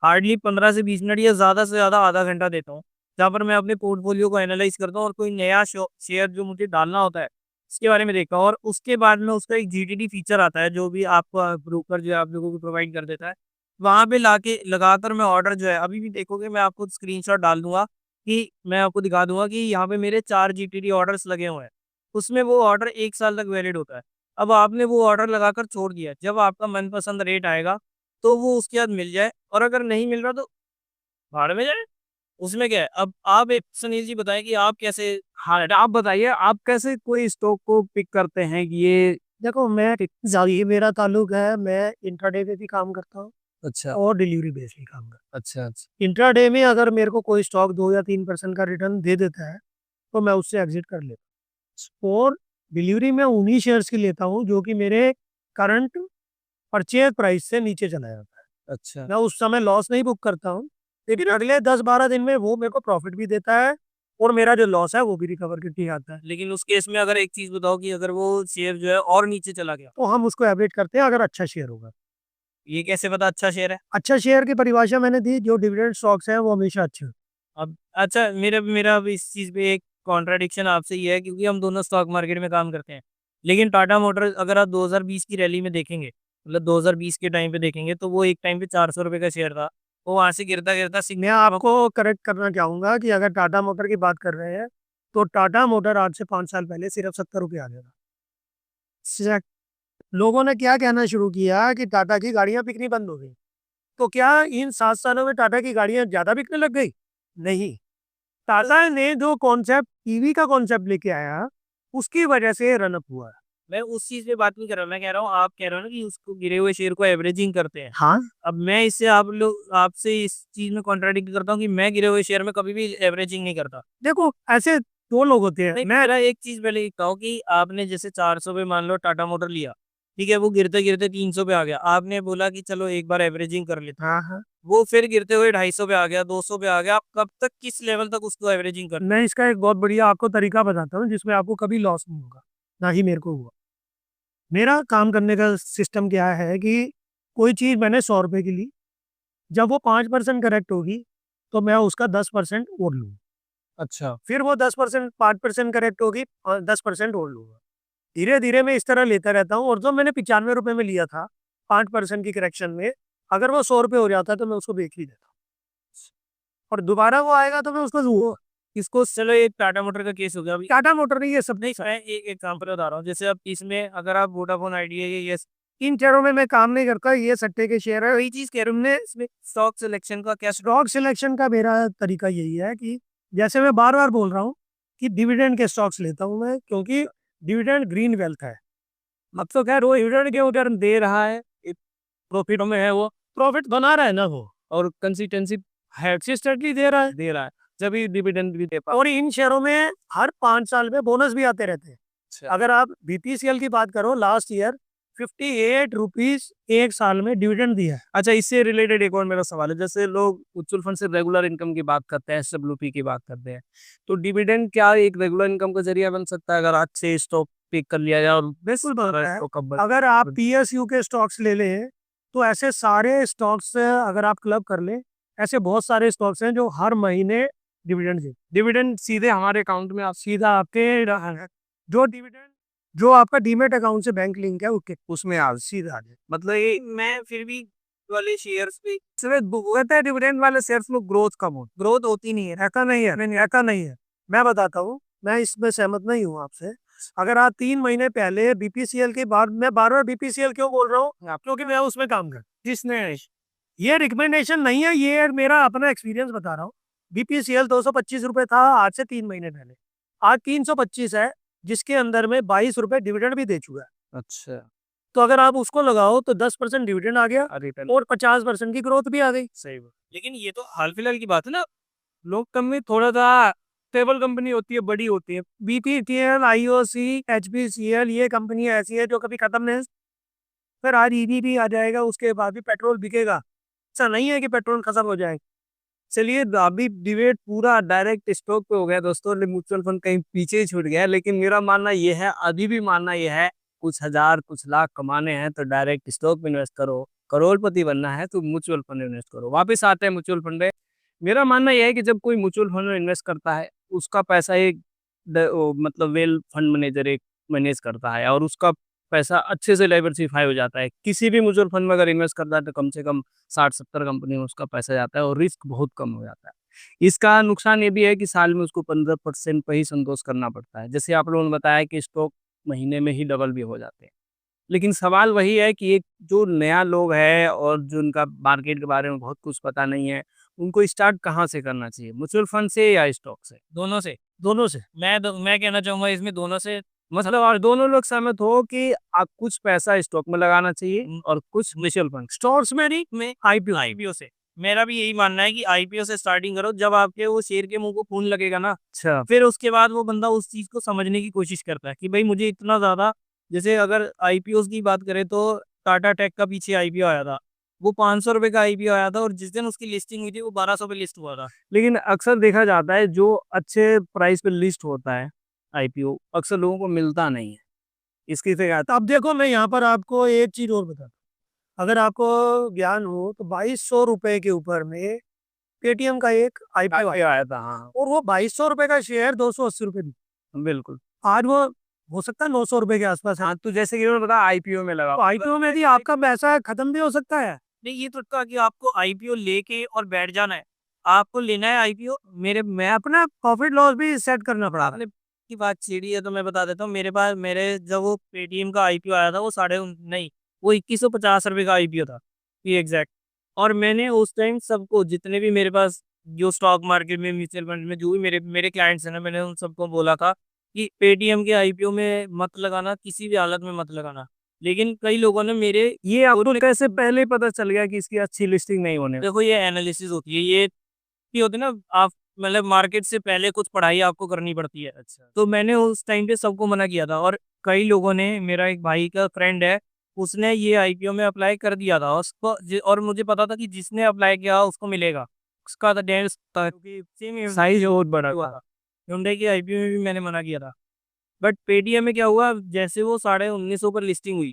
हार्डली 15 से 20 मिनट या ज़्यादा से ज़्यादा आधा घंटा देता हूँ, जहाँ पर मैं अपने पोर्टफोलियो को एनालाइज़ करता हूँ और कोई नया शेयर जो मुझे डालना होता है, उसके बारे में देखता हूँ और उसके बाद में उसका एक जीटीडी फीचर आता है, जो भी आपका ब्रोकर जो है आप लोगों को प्रोवाइड कर देता है। वहाँ पे लाके लगाकर मैं ऑर्डर जो है, अभी भी देखोगे, मैं आपको स्क्रीनशॉट डाल दूँगा कि मैं आपको दिखा दूँगा कि यहाँ पे मेरे 4 जीटीडी ऑर्डर्स लगे हुए हैं। उसमें वो ऑर्डर 1 साल तक वैलिड होता है। अब आपने वो ऑर्डर लगाकर छोड़ दिया, जब आपका मनपसंद रेट आएगा, तो वो उसके बाद मिल जाए और अगर नहीं मिल रहा तो भाड़ में जाए, उसमें क्या है? अब आप एक सुनील जी बताएँ कि आप कैसे हाँ, आप बताइए आप कैसे कोई स्टॉक को पिक करते हैं कि ये देखो मैं ये मेरा ताल्लुक है, मैं इंट्राडे पे भी काम करता हूँ अच्छा, और डिलीवरी बेस भी काम करता अच्छा, अच्छा। हूँ। इंट्राडे में अगर मेरे को कोई स्टॉक 2 या 3% का रिटर्न दे देता है, तो मैं उससे एग्ज़िट कर लेता हूँ। और डिलीवरी में उन्हीं शेयर्स की लेता हूँ जो कि मेरे करंट परचेज़ प्राइस से नीचे चला जाता है। अच्छा। मैं उस समय लॉस नहीं बुक करता हूँ, लेकिन अगले 10-12 दिन में वो मेरे को प्रॉफ़िट भी देता है और मेरा जो लॉस है वो भी रिकवर करके आता है। लेकिन उस केस में अगर एक चीज़ बताओ कि अगर वो शेयर जो है और नीचे चला गया, तो हम उसको एवरेट करते हैं अगर अच्छा शेयर होगा। ये कैसे पता अच्छा शेयर है? अच्छा शेयर की परिभाषा मैंने दी, जो डिविडेंड स्टॉक्स हैं वो हमेशा अच्छे होते अब अच्छा, मेरा मेरा अब इस चीज़ पे एक कॉन्ट्रडिक्शन आपसे ये है, क्योंकि हम दोनों स्टॉक मार्केट में काम करते हैं। लेकिन टाटा मोटर्स अगर आप 2020 की रैली में देखेंगे, मतलब 2020 के टाइम पे देखेंगे, तो वो एक टाइम पे ₹400 का शेयर था। वो वहाँ से गिरता-गिरता हैं। मैं आपको करेक्ट करना चाहूँगा कि अगर टाटा मोटर की बात कर रहे हैं, तो टाटा मोटर आज से 5 साल पहले सिर्फ ₹70 आ गया था। सेक लोगों ने क्या कहना शुरू किया कि टाटा की गाड़ियाँ बिकनी बंद हो गई। तो क्या इन 7 सालों में टाटा की गाड़ियाँ ज़्यादा बिकने लग गई? नहीं। टाटा ने जो कॉन्सेप्ट ईवी का कॉन्सेप्ट लेके आया, उसकी वजह से रन अप हुआ है। मैं उस चीज़ पे बात नहीं कर रहा हूँ, मैं कह रहा हूँ, आप कह रहे हो ना कि उसको गिरे हुए शेयर को एवरेजिंग करते हैं। हाँ। अब मैं इससे आपसे इस चीज़ में कॉन्ट्राडिक्ट करता हूँ कि मैं गिरे हुए शेयर में कभी भी एवरेजिंग नहीं करता। देखो ऐसे 2 लोग होते हैं। नहीं, मैं मेरा एक चीज़ पहले ये बताओ कि आपने जैसे 400 पे मान लो टाटा मोटर लिया, ठीक है? वो गिरते-गिरते 300 पे आ गया। आपने बोला कि चलो एक बार एवरेजिंग कर लेते हैं। हाँ, हाँ। वो फिर गिरते हुए 250 पे आ गया, 200 पे आ गया। आप कब तक किस लेवल तक उसको एवरेजिंग कर मैं इसका एक बहुत बढ़िया आपको तरीका बताता हूँ जिसमें आपको कभी लॉस नहीं होगा, ना ही मेरे को हुआ। मेरा काम करने का सिस्टम क्या है कि कोई चीज़ मैंने ₹100 की ली, जब वो 5% करेक्ट होगी, तो मैं उसका 10% और लूँगा। अच्छा, फिर वो 10% 5% करेक्ट होगी 10% और लूँगा। धीरे-धीरे मैं इस तरह लेता रहता हूँ और जो मैंने ₹95 में लिया था, 5% की करेक्शन में, अगर वो ₹100 हो जाता है तो मैं उसको बेच ही देता हूँ। और दोबारा वो आएगा तो मैं उसको लूँगा। इसको चलो एक टाटा मोटर का केस हो गया अभी। टाटा मोटर नहीं ये सब नहीं, मैं एक एग्ज़ाम्पल बता रहा हूँ। जैसे अब इसमें अगर आप वोडाफ़ोन आइडिया या येस, इन शेयरों में मैं काम नहीं करता, ये सट्टे के शेयर है। वही चीज़ कह रहा हूँ मैं, इसमें स्टॉक सिलेक्शन का क्या स्टॉक सिलेक्शन का मेरा तरीका यही है कि जैसे मैं बार-बार बोल रहा हूँ कि डिविडेंड के स्टॉक्स लेता हूँ मैं, क्योंकि डिविडेंड ग्रीन वेल्थ है। मतलब खैर वो डिविडेंड के उधर दे रहा है, प्रॉफिट में है वो प्रॉफिट बना रहा है ना वो, और कंसिस्टेंसी कंसिस्टेंटली दे रहा है। जब ही डिविडेंड भी दे पा। और इन शेयरों में हर 5 साल में बोनस भी आते रहते हैं। अच्छा, अगर आप बीपीसीएल की बात करो, लास्ट ईयर ₹58 एक साल में डिविडेंड दिया है। अच्छा, इससे रिलेटेड एक और मेरा सवाल है, जैसे लोग म्यूचुअल फंड से रेगुलर इनकम की बात करते हैं, एसडब्ल्यूपी की बात करते हैं, तो डिविडेंड क्या एक रेगुलर इनकम का जरिया बन सकता है अगर आज से स्टॉक पिक कर लिया जाए और बिल्कुल बनता है। स्टॉक कब अगर आप पीएसयू के स्टॉक्स ले लें, तो ऐसे सारे स्टॉक्स अगर आप क्लब कर लें, ऐसे बहुत सारे स्टॉक्स हैं जो हर महीने डिविडेंड देते हैं। डिविडेंड सीधे हमारे अकाउंट में आप सीधा आपके जो डिविडेंड जो आपका डीमैट अकाउंट से बैंक लिंक है उसके उसमें आप सीधा आ जाए। मतलब ये मैं फिर भी वाले शेयर्स पे सिर्फ कहते हैं डिविडेंड वाले शेयर्स में ग्रोथ कम हो। ग्रोथ होती नहीं है। ऐसा नहीं है, ऐसा नहीं है। मैं बताता हूँ, मैं इसमें सहमत नहीं हूँ आपसे। अगर आप 3 महीने पहले बीपीसीएल के बाद, मैं बार-बार बीपीसीएल क्यों बोल रहा हूँ? क्योंकि मैं उसमें काम कर जिसने ये रिकमेंडेशन नहीं है, ये मेरा अपना एक्सपीरियंस बता रहा हूँ। बीपीसीएल ₹225 था आज से 3 महीने पहले। आज 325 है, जिसके अंदर में ₹22 डिविडेंड भी दे चुका है। अच्छा, तो अगर आप उसको लगाओ तो 10% डिविडेंड आ गया रिटर्न और 50% की ग्रोथ भी आ गई। सही बात। लेकिन ये तो हाल फिलहाल की बात है ना। लोग कंपनी थोड़ा-सा स्टेबल कंपनी होती है, बड़ी होती है। बीपीसीएल, आईओसी, एचपीसीएल ये कंपनियाँ ऐसी है जो कभी खत्म नहीं। फिर आज ईवी भी आ जाएगा, उसके बाद भी पेट्रोल बिकेगा। ऐसा नहीं है कि पेट्रोल खत्म हो जाएगा। चलिए अभी डिबेट पूरा डायरेक्ट स्टॉक पे हो गया दोस्तों, म्यूचुअल फंड कहीं पीछे ही छूट गया है। लेकिन मेरा मानना ये है, अभी भी मानना ये है, कुछ हजार कुछ लाख कमाने हैं तो डायरेक्ट स्टॉक में इन्वेस्ट करो, करोड़पति बनना है तो म्यूचुअल फंड में इन्वेस्ट करो। वापस आते हैं म्यूचुअल फंड में। मेरा मानना यह है कि जब कोई म्यूचुअल फंड में इन्वेस्ट करता है, उसका पैसा एक मतलब वेल फंड मैनेजर एक मैनेज करता है और उसका पैसा अच्छे से डाइवर्सिफाई हो जाता है। किसी भी म्यूचुअल फंड में अगर इन्वेस्ट करता है तो कम से कम 60-70 कंपनी में उसका पैसा जाता है और रिस्क बहुत कम हो जाता है। इसका नुकसान ये भी है कि साल में उसको 15% पे ही संतोष करना पड़ता है। जैसे आप लोगों ने बताया कि स्टॉक महीने में ही डबल भी हो जाते हैं। लेकिन सवाल वही है कि एक जो नया लोग है और जो उनका मार्केट के बारे में बहुत कुछ पता नहीं है, उनको स्टार्ट कहाँ से करना चाहिए? म्यूचुअल फंड से या स्टॉक से? दोनों से। दोनों से। मैं कहना चाहूँगा इसमें दोनों से। मतलब और दोनों लोग सहमत हो कि आप कुछ पैसा स्टॉक में लगाना चाहिए और कुछ म्यूचुअल फंड। स्टोर्स में नहीं, में आईपीओ। आईपीओ से। मेरा भी यही मानना है कि आईपीओ से स्टार्टिंग करो। जब आपके वो शेर के मुंह को खून लगेगा ना, अच्छा, फिर उसके बाद वो बंदा उस चीज को समझने की कोशिश करता है कि भाई मुझे इतना ज्यादा। जैसे अगर आईपीओ की बात करें तो टाटा टेक का पीछे आईपीओ आया था। वो 500 रुपए का आईपीओ आया था और जिस दिन उसकी लिस्टिंग हुई थी वो 1200 पे लिस्ट हुआ था। लेकिन अक्सर देखा जाता है जो अच्छे प्राइस पे लिस्ट होता है आईपीओ, अक्सर लोगों को मिलता नहीं है। इसकी से क्या? अब देखो, मैं यहाँ पर आपको एक चीज और बताता हूँ। अगर आपको ज्ञान हो तो ₹2200 के ऊपर में पेटीएम का एक आईपीओ आया आया था, हाँ, और वो ₹2200 का शेयर ₹280 में। बिल्कुल। आज वो हो सकता है ₹900 के आसपास है। हाँ, तो जैसे कि उन्होंने बताया आईपीओ में लगा। तो आईपीओ में भी आपका पैसा खत्म भी हो सकता है। नहीं, ये तो था कि आपको आईपीओ लेके और बैठ जाना है। आपको लेना है आईपीओ। मैं अपना प्रॉफिट लॉस भी सेट करना पड़ा। आपने की बात छेड़ी है तो मैं बता देता हूँ। मेरे पास मेरे जब वो पेटीएम का आईपीओ आया था वो नहीं, वो 2150 रुपए का आईपीओ था, ये एग्जैक्ट। और मैंने उस टाइम सबको, जितने भी मेरे पास जो स्टॉक मार्केट में म्यूचुअल फंड में जो भी मेरे मेरे क्लाइंट्स हैं ना, मैंने उन सबको बोला था कि पेटीएम के आईपीओ में मत लगाना, किसी भी हालत में मत लगाना। लेकिन कई लोगों ने मेरे ये आपको कैसे पहले पता चल गया कि इसकी अच्छी लिस्टिंग नहीं होने? देखो ये एनालिसिस होती है, ये होती है ना। आप मतलब मार्केट से पहले कुछ पढ़ाई आपको करनी पड़ती है। अच्छा, तो मैंने उस टाइम पे सबको मना किया था और कई लोगों ने, मेरा एक भाई का फ्रेंड है, उसने ये आईपीओ में अप्लाई कर दिया था उसको और मुझे पता था कि जिसने अप्लाई किया उसको मिलेगा। उसका तो डेढ़ क्योंकि सेम साइज बहुत बड़ा हुआ था। था। hyundai की आईपीओ में भी मैंने मना किया था। बट पेटीएम में क्या हुआ, जैसे वो 1950 पर लिस्टिंग हुई,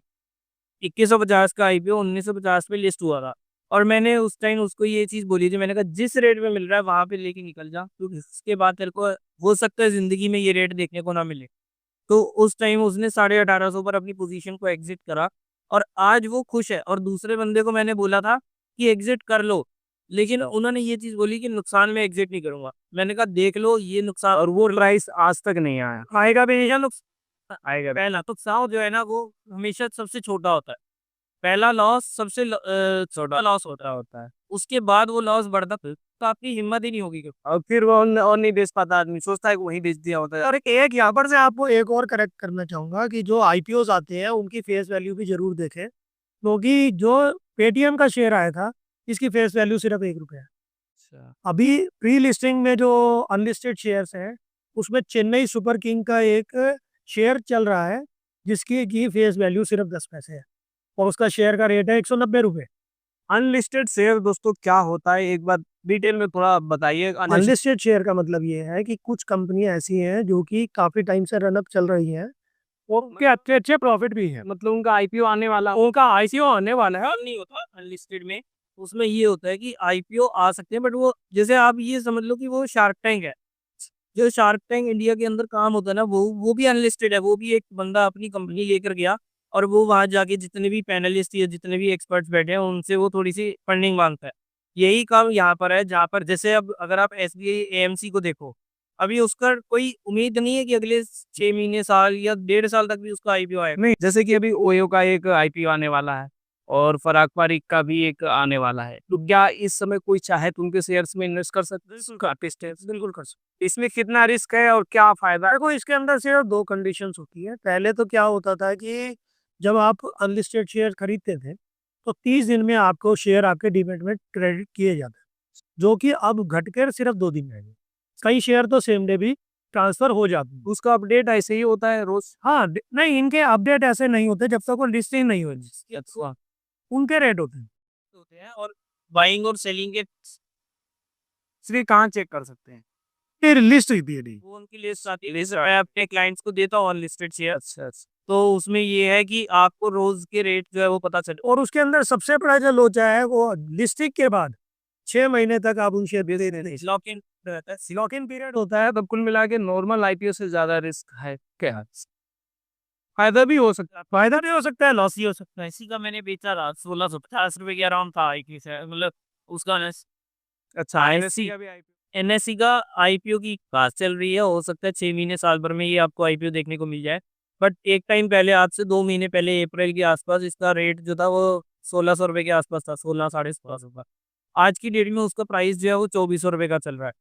2150 का आईपीओ 1950 पे लिस्ट हुआ था। और मैंने उस टाइम उसको ये चीज़ बोली थी, मैंने कहा जिस रेट में मिल रहा है वहाँ पे लेके निकल जा, क्योंकि उसके बाद तेरे को हो सकता है ज़िंदगी में ये रेट देखने को ना मिले। तो उस टाइम उसने 1850 पर अपनी पोजीशन को एग्ज़िट करा और आज वो खुश है। और दूसरे बंदे को मैंने बोला था कि एग्ज़िट कर लो, लेकिन उन्होंने ये चीज़ बोली कि नुकसान में एग्ज़िट नहीं करूँगा। मैंने कहा देख लो ये नुकसान, और वो प्राइस आज तक नहीं आया। आएगा भी नहीं, आएगा। पहला नुकसान जो है ना वो हमेशा सबसे छोटा होता है। पहला लॉस सबसे छोटा लॉस होता है। उसके बाद वो लॉस बढ़ता फिर तो आपकी हिम्मत ही नहीं होगी और फिर वो और नहीं बेच पाता आदमी, सोचता है कि वहीं बेच दिया होता है। और एक यहाँ पर से आपको एक और करेक्ट करना चाहूंगा कि जो आईपीओस आते हैं उनकी फेस वैल्यू भी जरूर देखें, क्योंकि जो पेटीएम का शेयर आया था इसकी फेस वैल्यू सिर्फ ₹1 है। अच्छा, अभी प्री लिस्टिंग में जो अनलिस्टेड शेयर्स हैं उसमें चेन्नई सुपर किंग का एक शेयर चल रहा है जिसकी की फेस वैल्यू सिर्फ 10 पैसे है और उसका शेयर का रेट है ₹190। अनलिस्टेड शेयर दोस्तों क्या होता है, एक बार डिटेल में थोड़ा बताइए। अनलिस्टेड शेयर का मतलब ये है कि कुछ कंपनियां ऐसी हैं जो कि काफी टाइम से रनअप चल रही हैं और उनके अच्छे अच्छे प्रॉफिट भी हैं। मतलब उनका आईपीओ आने वाला। उनका आईसीओ आने वाला है। नहीं होता अनलिस्टेड में। उसमें ये होता है कि आईपीओ आ सकते हैं, बट वो जैसे आप ये समझ लो कि वो शार्क टैंक है। जो शार्क टैंक इंडिया के अंदर काम होता है ना, वो भी अनलिस्टेड है। वो भी एक बंदा अपनी कंपनी लेकर गया और वो वहां जाके जितने भी पैनलिस्ट या जितने भी एक्सपर्ट्स बैठे हैं उनसे वो थोड़ी सी फंडिंग मांगता है। यही काम यहाँ पर है, जहाँ पर जैसे अब अगर आप एसबीआई एएमसी को देखो, अभी उसका कोई उम्मीद नहीं है कि अगले 6 महीने, साल या 1.5 साल तक भी उसका आईपीओ आएगा। नहीं, जैसे कि अभी ओयो का एक आईपीओ आने वाला है और फराक फारिक का भी एक आने वाला है। तो क्या इस समय कोई चाहे तो उनके शेयर्स में इन्वेस्ट कर सकते हैं? बिल्कुल कर सकते। इसमें कितना रिस्क है और क्या फायदा है? देखो, इसके अंदर सिर्फ 2 कंडीशंस होती है। पहले तो क्या होता था कि जब आप अनलिस्टेड शेयर खरीदते थे, तो 30 दिन में आपको शेयर आपके डीमैट में क्रेडिट किए जाते हैं, जो कि अब घटकर सिर्फ 2 दिन रह गए। कई शेयर तो सेम डे भी ट्रांसफ़र हो जाते हैं। उसका अपडेट ऐसे ही होता है रोज? हाँ, नहीं, इनके अपडेट ऐसे नहीं होते जब तक वो लिस्टिंग नहीं होती। अच्छा, उनके रेट होते हैं। होते हैं और बाइंग और सेलिंग के इसलिए कहाँ चेक कर सकते हैं? फिर लिस्ट हुई थी वो उनकी लिस्ट आती है। लिस्ट मैं अपने क्लाइंट्स को देता हूँ अनलिस्टेड शेयर। अच्छा। तो उसमें ये है कि आपको रोज के रेट जो है वो पता चले। और उसके अंदर सबसे बड़ा जो लोचा है वो लिस्टिंग के बाद 6 महीने तक आप उन शेयर दे नहीं। लॉक इन रहता है। लॉक इन पीरियड होता है, तब कुल मिला के नॉर्मल आईपीओ से ज्यादा रिस्क है क्या? फायदा भी हो सकता है। फायदा भी हो सकता है, लॉस लॉस ही हो सकता है। इसी का मैंने बेचा रहा 1650 रुपए के अराउंड था एक ही से, मतलब उसका अच्छा, NSE का भी आईपीओ? एनएससी का आईपीओ की बात चल रही है। हो सकता है 6 महीने साल भर में ये आपको आईपीओ देखने को मिल जाए। बट एक टाइम पहले, आज से 2 महीने पहले, अप्रैल के आसपास इसका रेट जो था वो 1600 रुपए के आसपास था, 16 साढ़े 16 रुपए। आज की डेट में उसका प्राइस जो है वो 2400 रुपए का चल रहा है।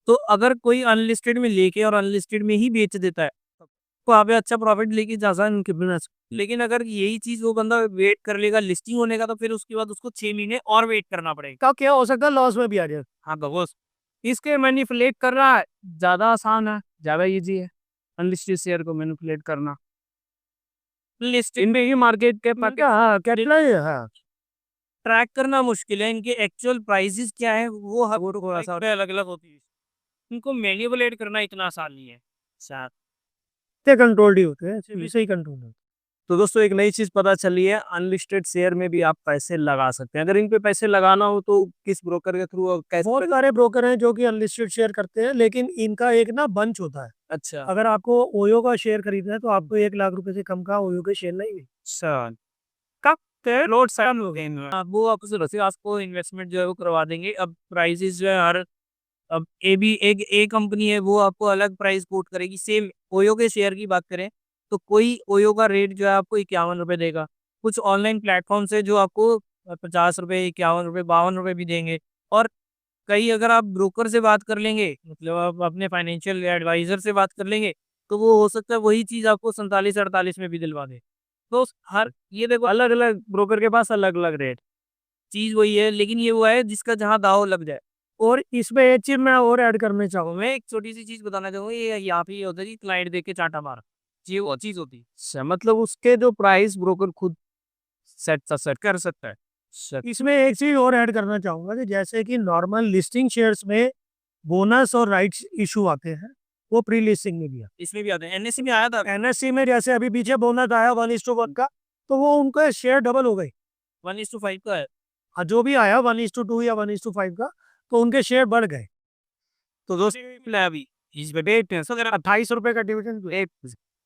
तो अगर कोई अनलिस्टेड में लेके और अनलिस्टेड में ही बेच देता है तो वहाँ पे अच्छा प्रॉफिट लेके जा सकता है। लेकिन अगर यही चीज वो बंदा वेट कर लेगा लिस्टिंग होने का, तो फिर उसके बाद उसको 6 महीने और वेट करना पड़ेगा। का क्या हो सकता है, लॉस में भी आ जाए। हाँ बस। इसके मैनिपुलेट करना ज्यादा आसान है, ज्यादा इजी है अनलिस्टेड शेयर को मैनिपुलेट करना। लिस्टिंग इनमें ही मार्केट के हाँ, कैपिटल हाँ। ट्रैक करना मुश्किल है। इनके एक्चुअल प्राइसेस क्या है वो थोड़ा सा अलग अलग होती है। इनको मैनिपुलेट करना इतना आसान नहीं है। शायद इतने कंट्रोल्ड ही होते हैं, इसी से ही कंट्रोल होते हैं। तो दोस्तों एक नई चीज पता चली है, अनलिस्टेड शेयर में भी आप पैसे लगा सकते हैं। अगर इन पे पैसे लगाना हो तो किस ब्रोकर के थ्रू और कैसे? बहुत सारे ब्रोकर हैं जो कि अनलिस्टेड शेयर करते हैं, लेकिन इनका एक ना बंच होता है। अच्छा। अगर आपको ओयो का शेयर खरीदना है तो आपको 1 लाख रुपए से कम का ओयो के शेयर नहीं मिलेंगे। अच्छा, कब लोड सैम हो गए इनमें? हाँ, वो आपको इन्वेस्टमेंट जो है वो करवा देंगे। अब प्राइसेस जो है हर, अब ए बी एक ए कंपनी है वो आपको अलग प्राइस कोट करेगी। सेम ओयो के शेयर की बात करें तो कोई ओयो का रेट जो है आपको 51 रुपये देगा। कुछ ऑनलाइन प्लेटफॉर्म से जो आपको 50 रुपये, 51 रुपये, 52 रुपये भी देंगे। और कई अगर आप ब्रोकर से बात कर लेंगे, मतलब आप अपने फाइनेंशियल एडवाइजर से बात कर लेंगे, तो वो हो सकता है वही चीज़ आपको 47-48 में भी दिलवा दे। तो हर ये देखो, अलग अलग ब्रोकर के पास अलग अलग रेट। चीज़ वही है, लेकिन ये वो है जिसका जहाँ दाव लग जाए। और इसमें एक चीज मैं और ऐड करना चाहूँगा। मैं एक छोटी सी चीज़ बताना चाहूँगा, ये यहाँ पे ये होता है कि क्लाइंट देख के चांटा मारा, ये वो चीज़ होती है। अच्छा, मतलब उसके जो प्राइस ब्रोकर खुद सेट कर सकता है। अच्छा, इसमें एक चीज और ऐड करना चाहूंगा कि जैसे कि नॉर्मल लिस्टिंग शेयर्स में बोनस और राइट्स इशू आते हैं, वो प्री लिस्टिंग में भी आते इसमें भी आते हैं। एनएससी में आया था हैं। एनएससी में जैसे अभी पीछे बोनस आया 1:1 का, तो वो उनका शेयर डबल हो गई। 1:5 का है। हाँ, जो भी आया 1:2 या 1:5 का, तो उनके शेयर बढ़ गए। तो दोस्तों मिला अभी इस पे 28 रुपए का डिविडेंड।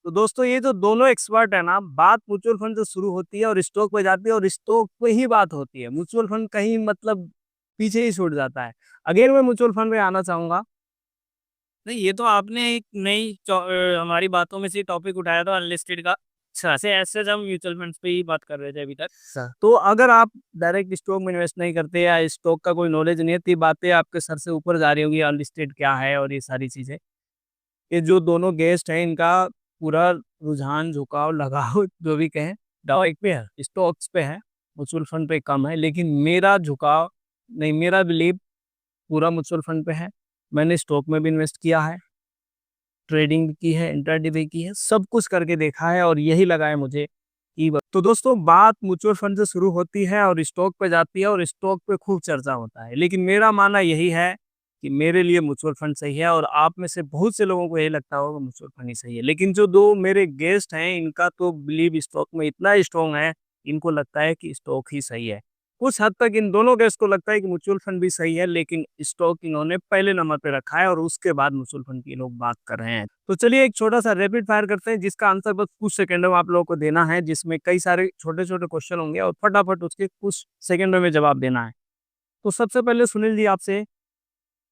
तो दोस्तों ये जो दोनों एक्सपर्ट है ना, बात म्यूचुअल फंड से शुरू होती है और स्टॉक पे जाती है और स्टॉक पे ही बात होती है। म्यूचुअल फंड कहीं मतलब पीछे ही छूट जाता है। अगेन मैं म्यूचुअल फंड में आना चाहूंगा। नहीं, ये तो आपने एक नई हमारी बातों में से टॉपिक उठाया था अनलिस्टेड का। अच्छा से ऐसे हम म्यूचुअल फंड्स पे ही बात कर रहे थे अभी तक। तो अगर आप डायरेक्ट स्टॉक में इन्वेस्ट नहीं करते या स्टॉक का कोई नॉलेज नहीं है, तो ये बातें आपके सर से ऊपर जा रही होगी, अनलिस्टेड क्या है और ये सारी चीजें। ये जो दोनों गेस्ट हैं इनका पूरा रुझान, झुकाव, लगाव जो भी कहें डाइट पे है, स्टॉक्स पे है, म्यूचुअल फंड पे कम है। लेकिन मेरा झुकाव नहीं, मेरा बिलीव पूरा म्यूचुअल फंड पे है। मैंने स्टॉक में भी इन्वेस्ट किया है, ट्रेडिंग भी की है, इंट्राडे भी की है, सब कुछ करके देखा है और यही लगा है मुझे कि तो दोस्तों बात म्यूचुअल फंड से शुरू होती है और स्टॉक पे जाती है और स्टॉक पे खूब चर्चा होता है। लेकिन मेरा मानना यही है कि मेरे लिए म्यूचुअल फंड सही है और आप में से बहुत से लोगों को यही लगता होगा म्यूचुअल फंड ही सही है। लेकिन जो दो मेरे गेस्ट हैं इनका तो बिलीव स्टॉक में इतना स्ट्रॉन्ग है, इनको लगता है कि स्टॉक ही सही है। कुछ हद तक इन दोनों गेस्ट को लगता है कि म्यूचुअल फंड भी सही है, लेकिन स्टॉक इन्होंने पहले नंबर पे रखा है और उसके बाद म्यूचुअल फंड की लोग बात कर रहे हैं। तो चलिए एक छोटा सा रैपिड फायर करते हैं जिसका आंसर बस कुछ सेकंडों में आप लोगों को देना है, जिसमें कई सारे छोटे छोटे क्वेश्चन होंगे और फटाफट उसके कुछ सेकंडों में जवाब देना है। तो सबसे पहले सुनील जी आपसे,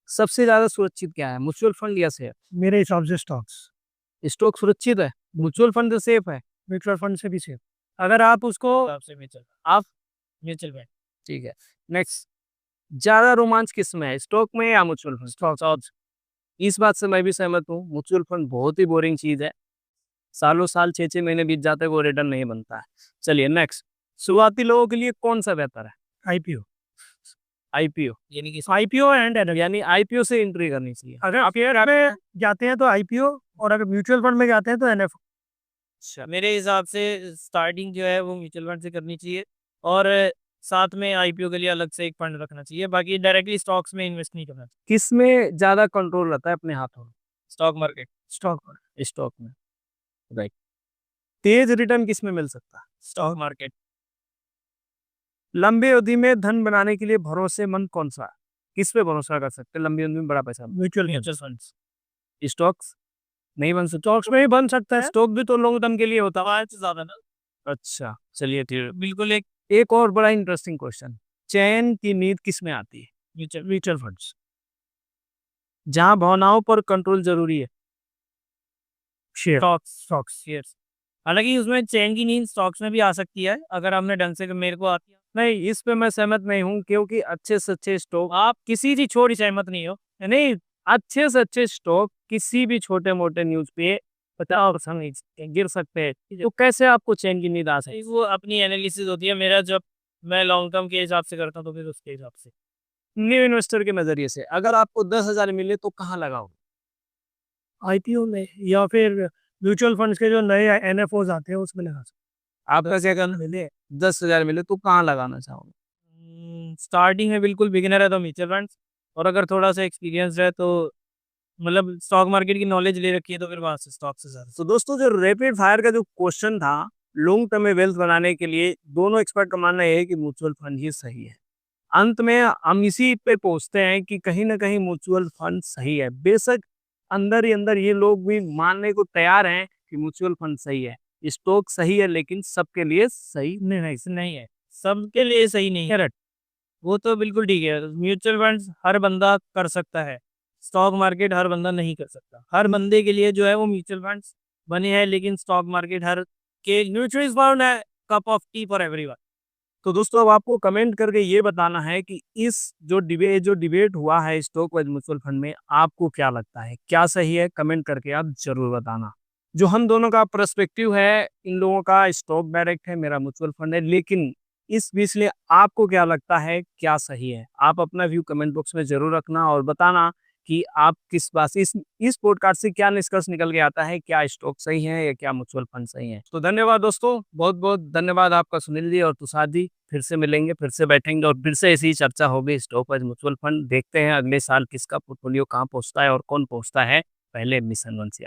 सबसे ज्यादा सुरक्षित क्या है, म्यूचुअल फंड या शेयर? मेरे हिसाब से स्टॉक्स, स्टॉक सुरक्षित है, म्यूचुअल फंड तो सेफ है। म्यूचुअल फंड से भी सेफ। अगर आप उसको आपसे म्यूचुअल आप म्यूचुअल फंड ठीक है। नेक्स्ट, ज्यादा रोमांच किस में है, स्टॉक में या म्यूचुअल फंड? स्टॉक इस बात से मैं भी सहमत हूँ। म्यूचुअल फंड बहुत ही बोरिंग चीज है, सालों साल 6-6 महीने बीत जाते हैं, वो रिटर्न नहीं बनता है। चलिए नेक्स्ट, शुरुआती लोगों के लिए कौन सा बेहतर है? आईपीओ, आईपीओ, यानी कि आईपीओ एंड एनएफ। यानी आईपीओ से एंट्री करनी चाहिए। अगर शेयर में जाते हैं तो आईपीओ, और अगर म्यूचुअल फंड में जाते हैं तो एनएफ। अच्छा, मेरे हिसाब से स्टार्टिंग जो है वो म्यूचुअल फंड से करनी चाहिए, और साथ में आईपीओ के लिए अलग से एक फंड रखना चाहिए। बाकी डायरेक्टली स्टॉक्स में इन्वेस्ट नहीं करना चाहिए। किस में ज्यादा कंट्रोल रहता है अपने हाथों में? स्टॉक मार्केट, स्टॉक में, राइट। तेज रिटर्न किस में मिल सकता है? Stock market. लंबी अवधि में धन बनाने के लिए भरोसेमंद कौन सा है? किस पे भरोसा कर सकते हैं लंबी अवधि में बड़ा पैसा? Mutual funds. स्टॉक्स नहीं बन सकते? स्टॉक्स में ही बन सकता है। स्टॉक भी तो लॉन्ग टर्म के लिए होता है। आवाज से ज्यादा ना, अच्छा, चलिए ठीक है। बिल्कुल एक एक और बड़ा इंटरेस्टिंग क्वेश्चन, चयन की नींद किस में आती है? म्यूचुअल फंड्स, जहां भावनाओं पर कंट्रोल जरूरी है। Share, stocks shares. हालांकि उसमें चैन की नींद स्टॉक्स में भी आ सकती है अगर हमने ढंग से, मेरे को आती है। नहीं, इस पे मैं सहमत नहीं हूँ, क्योंकि अच्छे से अच्छे स्टॉक, आप किसी चीज छोड़ सहमत नहीं हो। नहीं, अच्छे से अच्छे स्टॉक किसी भी छोटे मोटे न्यूज पे 50% गिर सकते हैं, तो कैसे आपको चैन की नींद आ सकती है? वो अपनी एनालिसिस होती है। मेरा जब मैं लॉन्ग टर्म के हिसाब से करता हूँ तो फिर उसके हिसाब से। न्यू इन्वेस्टर के नजरिए से अगर आपको 10,000 मिले तो कहाँ लगाओ? आईपीओ में, या फिर म्यूचुअल फंड्स के जो नए एनएफओज आते हैं उसमें लगा सकते आपका क्या करना मिले, 10,000 मिले तो कहाँ लगाना चाहोगे? स्टार्टिंग में बिल्कुल बिगिनर है तो म्यूचुअल फंड्स, और अगर थोड़ा सा एक्सपीरियंस है तो मतलब स्टॉक मार्केट की नॉलेज ले रखी है तो फिर वहां से स्टॉक से ज्यादा। तो दोस्तों, जो रैपिड फायर का जो क्वेश्चन था, लॉन्ग टर्म में वेल्थ बनाने के लिए दोनों एक्सपर्ट का मानना है कि म्यूचुअल फंड ही सही है। अंत में हम इसी पे पहुंचते हैं कि कहीं ना कहीं म्यूचुअल फंड सही है। बेशक अंदर ही अंदर ये लोग भी मानने को तैयार हैं कि म्यूचुअल फंड सही है, स्टॉक सही है, लेकिन सबके लिए सही नहीं है, सबके लिए सही नहीं है। वो तो बिल्कुल ठीक है, म्यूचुअल फंड्स हर बंदा कर सकता है, स्टॉक मार्केट हर बंदा नहीं कर सकता। हर बंदे के लिए जो है वो म्यूचुअल फंड्स बने हैं, लेकिन स्टॉक मार्केट हर के म्यूचुअल फंड है cup of T for everyone. तो दोस्तों, अब आपको कमेंट करके ये बताना है कि इस जो डिबेट हुआ है स्टॉक व म्यूचुअल फंड में, आपको क्या लगता है, क्या सही है? कमेंट करके आप जरूर बताना। जो हम दोनों का पर्सपेक्टिव है, इन लोगों का स्टॉक डायरेक्ट है, मेरा म्यूचुअल फंड है, लेकिन इस बीच में आपको क्या लगता है, क्या सही है? आप अपना व्यू कमेंट बॉक्स में जरूर रखना और बताना कि आप किस बात से इस पॉडकास्ट से क्या निष्कर्ष निकल के आता है, क्या स्टॉक सही है या क्या म्यूचुअल फंड सही है। तो धन्यवाद दोस्तों, बहुत बहुत धन्यवाद आपका, सुनील जी और तुषार जी। फिर से मिलेंगे, फिर से बैठेंगे और फिर से ऐसी ही चर्चा होगी स्टॉक और म्यूचुअल फंड। देखते हैं अगले साल किसका पोर्टफोलियो कहाँ पहुंचता है और कौन पहुंचता है पहले मिशन 1 से।